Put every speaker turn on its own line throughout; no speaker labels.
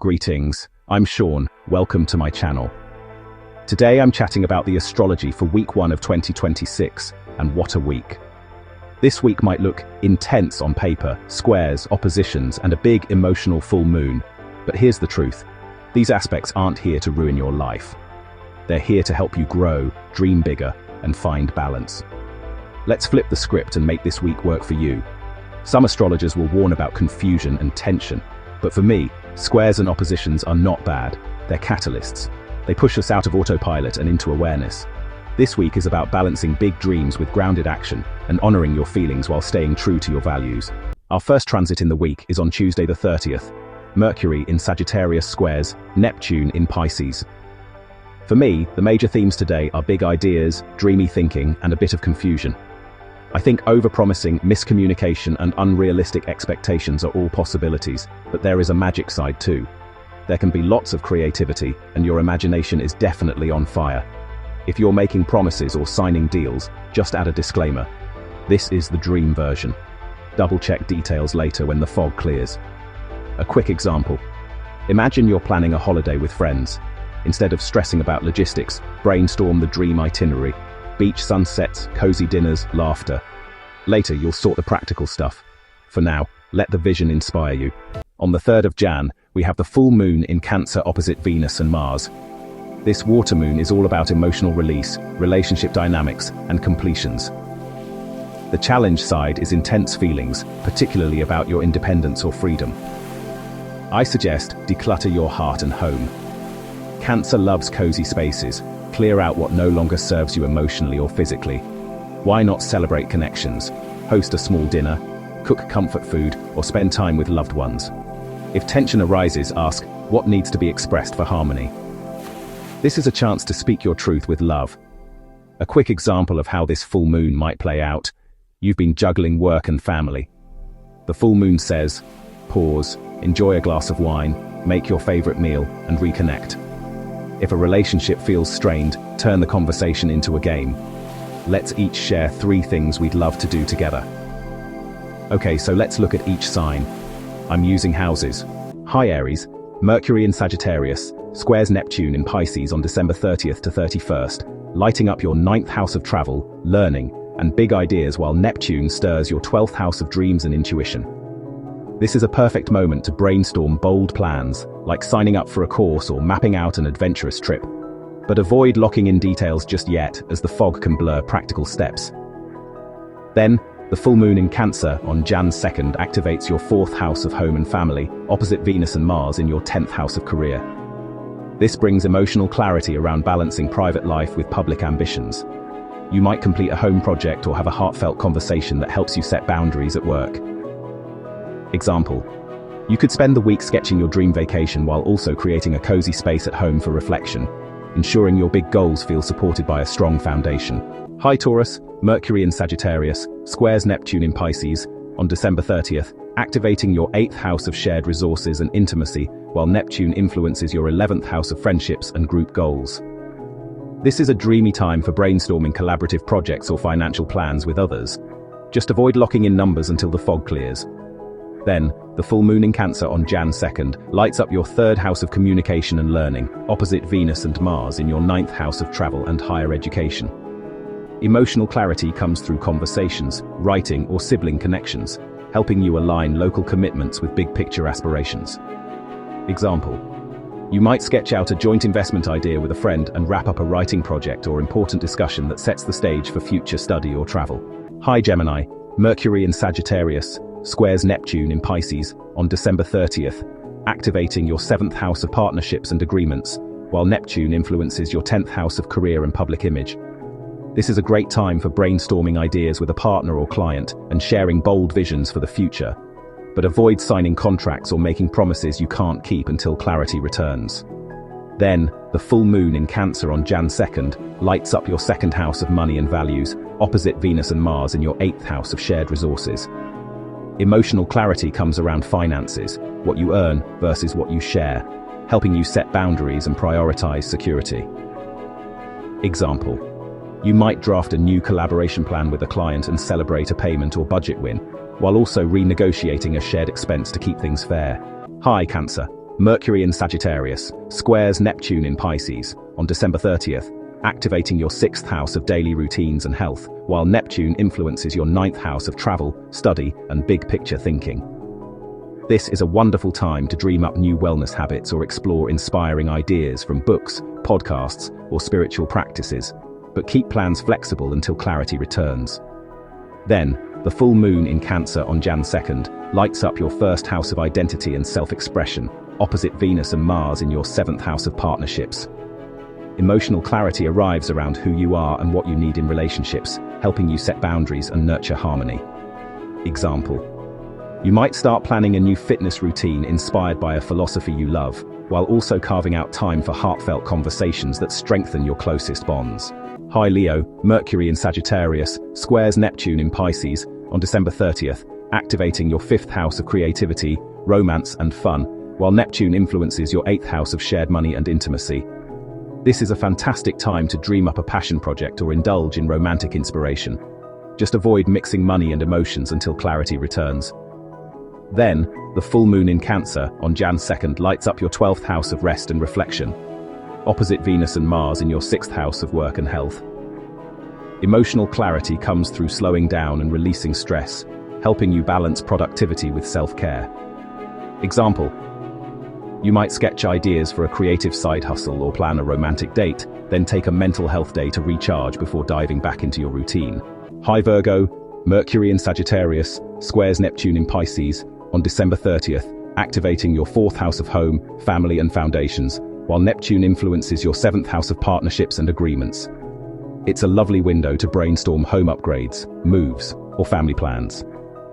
Greetings, I'm Sean, welcome to my channel. Today I'm chatting about the astrology for week 1 of 2026, and what a week. This week might look intense on paper, squares, oppositions, and a big emotional full moon. But here's the truth, these aspects aren't here to ruin your life. They're here to help you grow, dream bigger, and find balance. Let's flip the script and make this week work for you. Some astrologers will warn about confusion and tension, but for me, squares and oppositions are not bad, they're catalysts. They push us out of autopilot and into awareness. This week is about balancing big dreams with grounded action and honoring your feelings while staying true to your values. Our first transit in the week is on Tuesday the 30th. Mercury in Sagittarius squares Neptune in Pisces. For me, the major themes today are big ideas, dreamy thinking, and a bit of confusion. I think overpromising, miscommunication, and unrealistic expectations are all possibilities, but there is a magic side too. There can be lots of creativity, and your imagination is definitely on fire. If you're making promises or signing deals, just add a disclaimer. This is the dream version. Double-check details later when the fog clears. A quick example. Imagine you're planning a holiday with friends. Instead of stressing about logistics, brainstorm the dream itinerary. Beach sunsets, cozy dinners, laughter. Later, you'll sort the practical stuff. For now, let the vision inspire you. On the 3rd of Jan, we have the full moon in Cancer opposite Venus and Mars. This water moon is all about emotional release, relationship dynamics, and completions. The challenge side is intense feelings, particularly about your independence or freedom. I suggest declutter your heart and home. Cancer loves cozy spaces. Clear out what no longer serves you emotionally or physically. Why not celebrate connections? Host a small dinner, cook comfort food, or spend time with loved ones. If tension arises, ask, what needs to be expressed for harmony? This is a chance to speak your truth with love. A quick example of how this full moon might play out. You've been juggling work and family. The full moon says, pause, enjoy a glass of wine, make your favorite meal, and reconnect. If a relationship feels strained, turn the conversation into a game. Let's each share 3 things we'd love to do together. Okay, so let's look at each sign. I'm using houses. Hi Aries, Mercury in Sagittarius, squares Neptune in Pisces on December 30th to 31st, lighting up your 9th house of travel, learning, and big ideas while Neptune stirs your 12th house of dreams and intuition. This is a perfect moment to brainstorm bold plans, like signing up for a course or mapping out an adventurous trip. But avoid locking in details just yet, as the fog can blur practical steps. Then, the full moon in Cancer on Jan 2nd activates your 4th house of home and family, opposite Venus and Mars in your 10th house of career. This brings emotional clarity around balancing private life with public ambitions. You might complete a home project or have a heartfelt conversation that helps you set boundaries at work. Example. You could spend the week sketching your dream vacation while also creating a cozy space at home for reflection, ensuring your big goals feel supported by a strong foundation. Hi Taurus, Mercury in Sagittarius, squares Neptune in Pisces, on December 30th, activating your 8th house of shared resources and intimacy, while Neptune influences your 11th house of friendships and group goals. This is a dreamy time for brainstorming collaborative projects or financial plans with others. Just avoid locking in numbers until the fog clears. Then, the full moon in Cancer on Jan 2nd lights up your 3rd house of communication and learning, opposite Venus and Mars in your 9th house of travel and higher education. Emotional clarity comes through conversations, writing, or sibling connections, helping you align local commitments with big-picture aspirations. Example. You might sketch out a joint investment idea with a friend and wrap up a writing project or important discussion that sets the stage for future study or travel. Hi Gemini, Mercury in Sagittarius, squares Neptune in Pisces on December 30th, activating your 7th house of partnerships and agreements, while Neptune influences your 10th house of career and public image. This is a great time for brainstorming ideas with a partner or client and sharing bold visions for the future. But avoid signing contracts or making promises you can't keep until clarity returns. Then, the full moon in Cancer on Jan 2nd lights up your 2nd house of money and values, opposite Venus and Mars in your 8th house of shared resources. Emotional clarity comes around finances, what you earn versus what you share, helping you set boundaries and prioritize security. Example. You might draft a new collaboration plan with a client and celebrate a payment or budget win, while also renegotiating a shared expense to keep things fair. Hi Cancer, Mercury in Sagittarius squares Neptune in Pisces on December 30th, activating your 6th house of daily routines and health, while Neptune influences your 9th house of travel, study, and big-picture thinking. This is a wonderful time to dream up new wellness habits or explore inspiring ideas from books, podcasts, or spiritual practices, but keep plans flexible until clarity returns. Then, the full moon in Cancer on Jan 2nd lights up your 1st house of identity and self-expression, opposite Venus and Mars in your 7th house of partnerships. Emotional clarity arrives around who you are and what you need in relationships, helping you set boundaries and nurture harmony. Example: you might start planning a new fitness routine inspired by a philosophy you love, while also carving out time for heartfelt conversations that strengthen your closest bonds. Hi Leo, Mercury in Sagittarius squares Neptune in Pisces on December 30th, activating your 5th house of creativity, romance, and fun, while Neptune influences your 8th house of shared money and intimacy. This is a fantastic time to dream up a passion project or indulge in romantic inspiration. Just avoid mixing money and emotions until clarity returns. Then, the full moon in Cancer on Jan 2nd lights up your 12th house of rest and reflection, opposite Venus and Mars in your 6th house of work and health. Emotional clarity comes through slowing down and releasing stress, helping you balance productivity with self-care. Example: you might sketch ideas for a creative side hustle or plan a romantic date, then take a mental health day to recharge before diving back into your routine. Hi Virgo, Mercury in Sagittarius squares Neptune in Pisces on December 30th, activating your 4th house of home, family, and foundations, while Neptune influences your 7th house of partnerships and agreements. It's a lovely window to brainstorm home upgrades, moves, or family plans.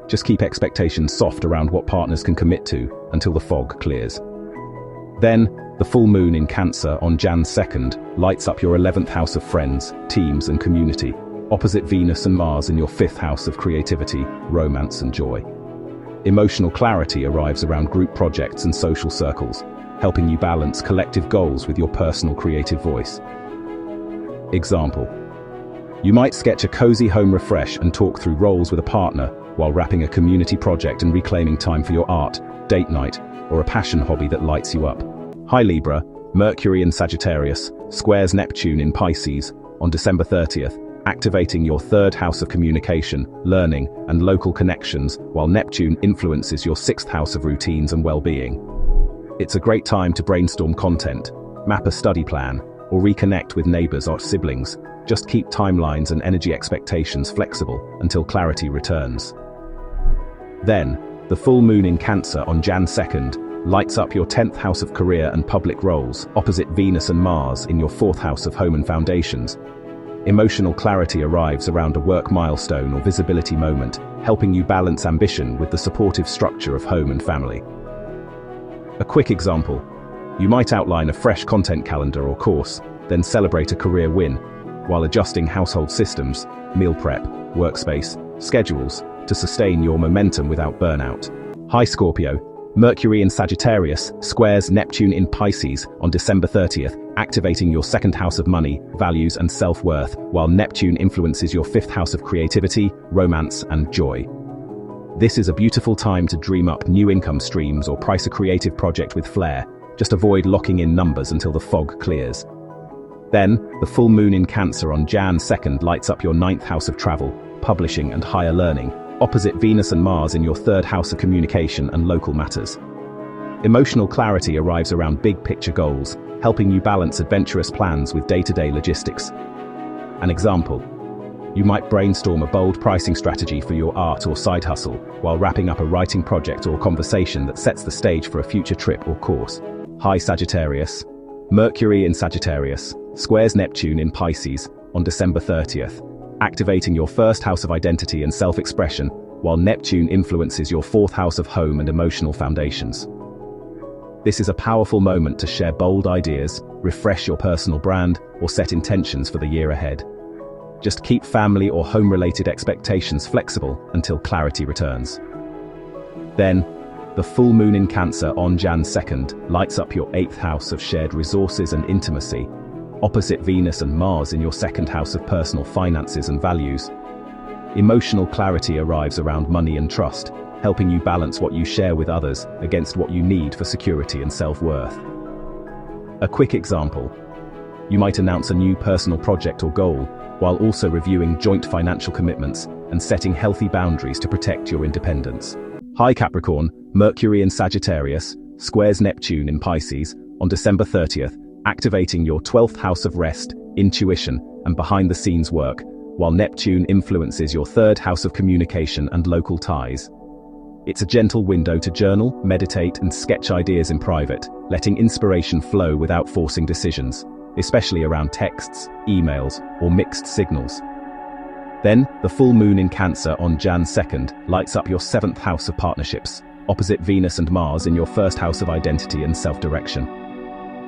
Just keep expectations soft around what partners can commit to until the fog clears. Then, the full moon in Cancer on Jan 2nd lights up your 11th house of friends, teams, and community, opposite Venus and Mars in your 5th house of creativity, romance, and joy. Emotional clarity arrives around group projects and social circles, helping you balance collective goals with your personal creative voice. Example: you might sketch a cozy home refresh and talk through roles with a partner while wrapping a community project and reclaiming time for your art, date night, or a passion hobby that lights you up. Hi Libra, Mercury in Sagittarius squares Neptune in Pisces on December 30th, activating your 3rd house of communication, learning, and local connections, while Neptune influences your 6th house of routines and well-being. It's a great time to brainstorm content, map a study plan, or reconnect with neighbors or siblings. Just keep timelines and energy expectations flexible until clarity returns. Then, the full moon in Cancer on Jan 2nd lights up your 10th house of career and public roles, opposite Venus and Mars in your 4th house of home and foundations. Emotional clarity arrives around a work milestone or visibility moment, helping you balance ambition with the supportive structure of home and family. A quick example: you might outline a fresh content calendar or course, then celebrate a career win, while adjusting household systems, meal prep, workspace, schedules, to sustain your momentum without burnout. Hi Scorpio, Mercury in Sagittarius squares Neptune in Pisces on December 30th, activating your 2nd house of money, values, and self-worth, while Neptune influences your 5th house of creativity, romance, and joy. This is a beautiful time to dream up new income streams or price a creative project with flair. Just avoid locking in numbers until the fog clears. Then, the full moon in Cancer on Jan 2nd lights up your 9th house of travel, publishing, and higher learning, opposite Venus and Mars in your 3rd house of communication and local matters. Emotional clarity arrives around big-picture goals, helping you balance adventurous plans with day-to-day logistics. An example: you might brainstorm a bold pricing strategy for your art or side hustle, while wrapping up a writing project or conversation that sets the stage for a future trip or course. Hi Sagittarius, Mercury in Sagittarius squares Neptune in Pisces on December 30th, activating your 1st house of identity and self-expression, while Neptune influences your 4th house of home and emotional foundations. This is a powerful moment to share bold ideas, refresh your personal brand, or set intentions for the year ahead. Just keep family or home-related expectations flexible until clarity returns. Then, the full moon in Cancer on Jan 2nd lights up your 8th house of shared resources and intimacy, opposite Venus and Mars in your 2nd house of personal finances and values. Emotional clarity arrives around money and trust, helping you balance what you share with others against what you need for security and self-worth. A quick example. You might announce a new personal project or goal, while also reviewing joint financial commitments and setting healthy boundaries to protect your independence. Hi Capricorn, Mercury in Sagittarius squares Neptune in Pisces on December 30th, activating your 12th house of rest, intuition, and behind-the-scenes work, while Neptune influences your 3rd house of communication and local ties. It's a gentle window to journal, meditate, and sketch ideas in private, letting inspiration flow without forcing decisions, especially around texts, emails, or mixed signals. Then, the full moon in Cancer on Jan 2nd lights up your 7th house of partnerships, opposite Venus and Mars in your 1st house of identity and self-direction.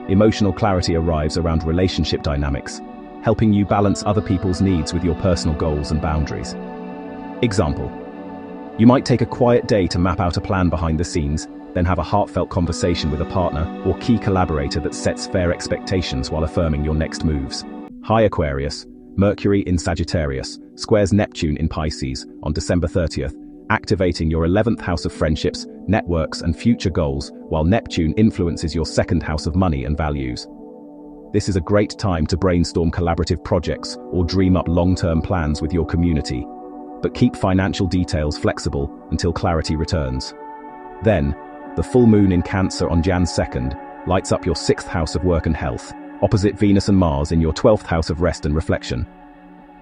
Emotional clarity arrives around relationship dynamics, helping you balance other people's needs with your personal goals and boundaries. Example. You might take a quiet day to map out a plan behind the scenes, then have a heartfelt conversation with a partner or key collaborator that sets fair expectations while affirming your next moves. Hi Aquarius, Mercury in Sagittarius squares Neptune in Pisces on December 30th, activating your 11th house of friendships, networks, and future goals, while Neptune influences your 2nd house of money and values. This is a great time to brainstorm collaborative projects or dream up long-term plans with your community, but keep financial details flexible until clarity returns. Then, the full moon in Cancer on Jan 2nd lights up your 6th house of work and health, opposite Venus and Mars in your 12th house of rest and reflection.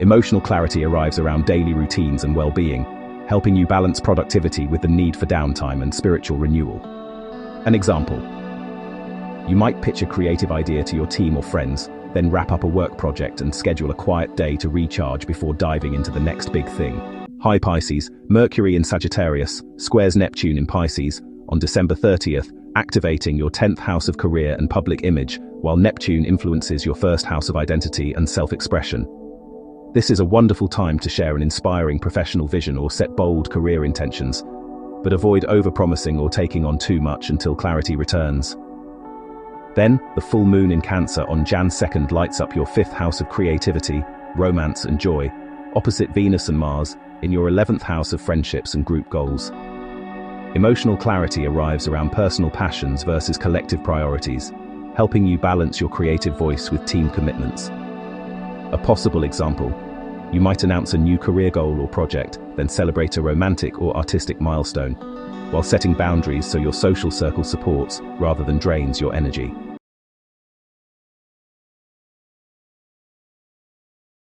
Emotional clarity arrives around daily routines and well-being, helping you balance productivity with the need for downtime and spiritual renewal. An example. You might pitch a creative idea to your team or friends, then wrap up a work project and schedule a quiet day to recharge before diving into the next big thing. Hi Pisces, Mercury in Sagittarius squares Neptune in Pisces on December 30th, activating your 10th house of career and public image, while Neptune influences your 1st house of identity and self-expression. This is a wonderful time to share an inspiring professional vision or set bold career intentions, but avoid overpromising or taking on too much until clarity returns. Then, the full moon in Cancer on Jan 2nd lights up your 5th house of creativity, romance, and joy, opposite Venus and Mars in your 11th house of friendships and group goals. Emotional clarity arrives around personal passions versus collective priorities, helping you balance your creative voice with team commitments. A possible example. You might announce a new career goal or project, then celebrate a romantic or artistic milestone, while setting boundaries so your social circle supports rather than drains your energy.